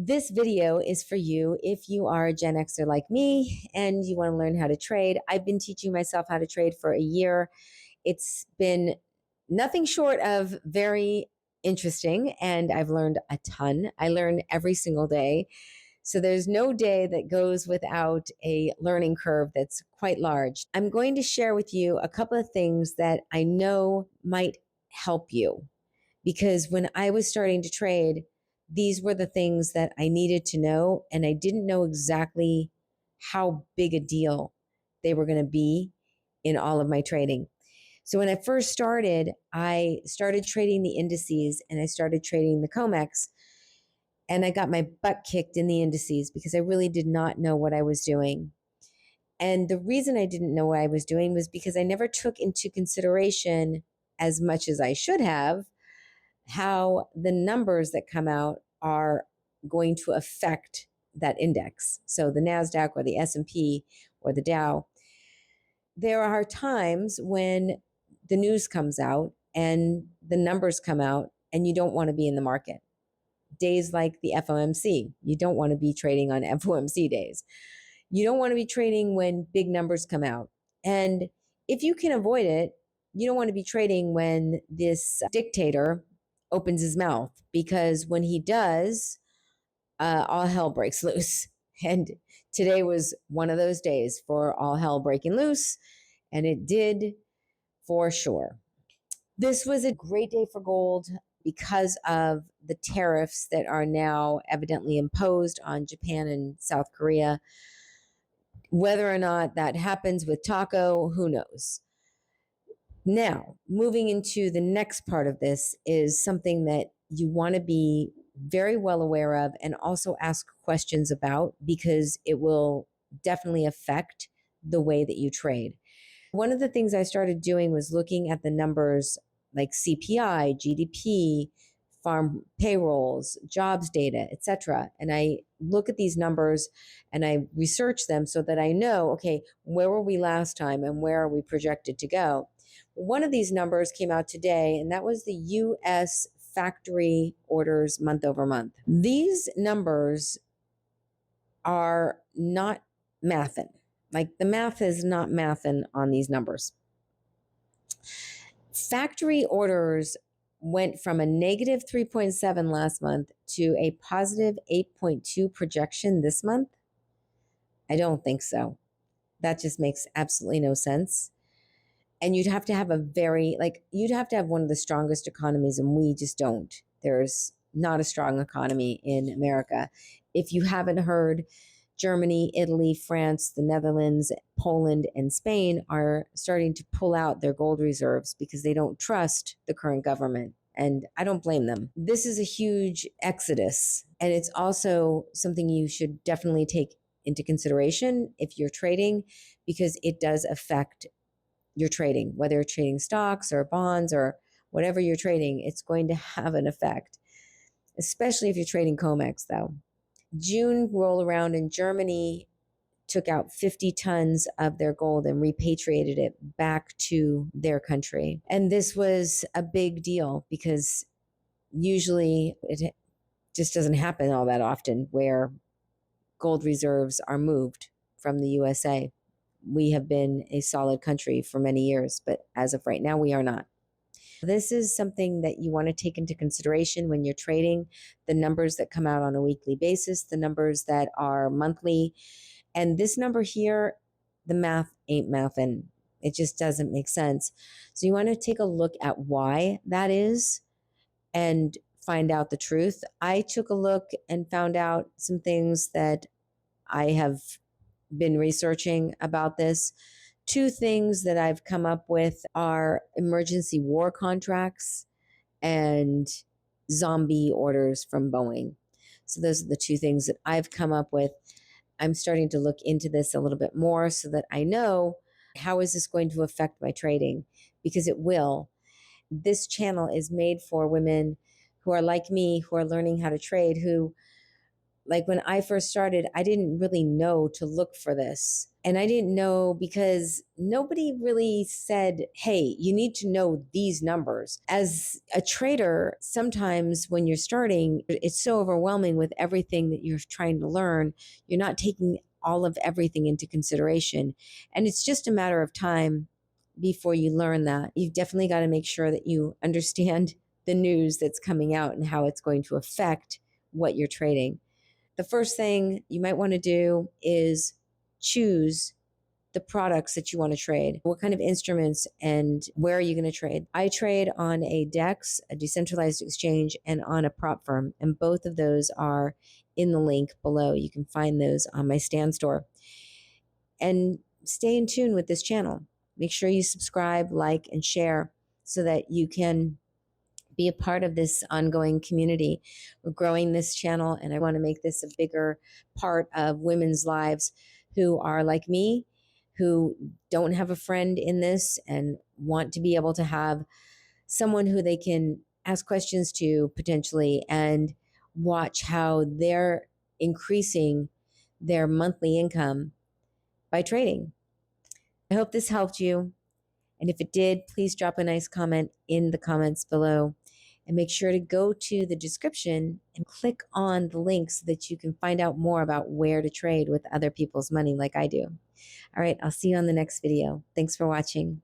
This video is for you if you are a Gen Xer like me and you want to learn how to trade. I've been teaching myself how to trade for a year. It's been nothing short of very interesting, and I've learned a ton. I learn every single day. So there's no day that goes without a learning curve that's quite large. I'm going to share with you a couple of things that I know might help you, because when I was starting to trade, these were the things that I needed to know, and I didn't know exactly how big a deal they were going to be in all of my trading. So when I first started, I started trading the indices and I started trading the COMEX, and I got my butt kicked in the indices because I really did not know what I was doing. And the reason I didn't know what I was doing was because I never took into consideration, as much as I should have, how the numbers that come out are going to affect that index. So the NASDAQ or the S&P or the Dow. There are times when the news comes out and the numbers come out and you don't want to be in the market. Days like the FOMC, you don't want to be trading on FOMC days. You don't want to be trading when big numbers come out. And if you can avoid it, you don't want to be trading when this dictator opens his mouth, because when he does, all hell breaks loose. And today was one of those days for all hell breaking loose, and it did for sure. This was a great day for gold because of the tariffs that are now evidently imposed on Japan and South Korea. Whether or not that happens with taco, who knows? Now, moving into the next part of this is something that you want to be very well aware of and also ask questions about, because it will definitely affect the way that you trade. One of the things I started doing was looking at the numbers like CPI, GDP, farm payrolls, jobs data, etc. And I look at these numbers and I research them so that I know, okay, where were we last time and where are we projected to go? One of these numbers came out today, and that was the US factory orders month over month. These numbers are not mathin'. Like, the math is not mathin' on these numbers. Factory orders went from a negative 3.7 last month to a positive 8.2 projection this month. I don't think so. That just makes absolutely no sense. And you'd have to have you'd have to have one of the strongest economies, and we just don't. There's not a strong economy in America. If you haven't heard, Germany, Italy, France, the Netherlands, Poland, and Spain are starting to pull out their gold reserves because they don't trust the current government. And I don't blame them. This is a huge exodus. And it's also something you should definitely take into consideration if you're trading, because it does affect your trading. Whether you're trading stocks or bonds or whatever you're trading, it's going to have an effect, especially if you're trading COMEX, though. June roll around and Germany took out 50 tons of their gold and repatriated it back to their country. And this was a big deal because usually it just doesn't happen all that often where gold reserves are moved from the USA. We have been a solid country for many years, but as of right now, we are not. This is something that you want to take into consideration when you're trading: the numbers that come out on a weekly basis, the numbers that are monthly. And this number here, the math ain't mathin'. It just doesn't make sense. So you want to take a look at why that is and find out the truth. I took a look and found out some things that I have been researching about this. Two things that I've come up with are emergency war contracts and zombie orders from Boeing. So those are the two things that I've come up with. I'm starting to look into this a little bit more so that I know, how is this going to affect my trading? Because it will. This channel is made for women who are like me, who are learning how to trade, who Like when I first started, I didn't really know to look for this. And I didn't know because nobody really said, hey, you need to know these numbers. As a trader, sometimes when you're starting, it's so overwhelming with everything that you're trying to learn. You're not taking all of everything into consideration. And it's just a matter of time before you learn that. You've definitely got to make sure that you understand the news that's coming out and how it's going to affect what you're trading. The first thing you might want to do is choose the products that you want to trade. What kind of instruments and where are you going to trade? I trade on a DEX, a decentralized exchange, and on a prop firm. And both of those are in the link below. You can find those on my Stand store. And stay in tune with this channel. Make sure you subscribe, like, and share so that you can be a part of this ongoing community. We're growing this channel, and I want to make this a bigger part of women's lives who are like me, who don't have a friend in this and want to be able to have someone who they can ask questions to potentially and watch how they're increasing their monthly income by trading. I hope this helped you. And if it did, please drop a nice comment in the comments below. And make sure to go to the description and click on the links so that you can find out more about where to trade with other people's money like I do. All right, I'll see you on the next video. Thanks for watching.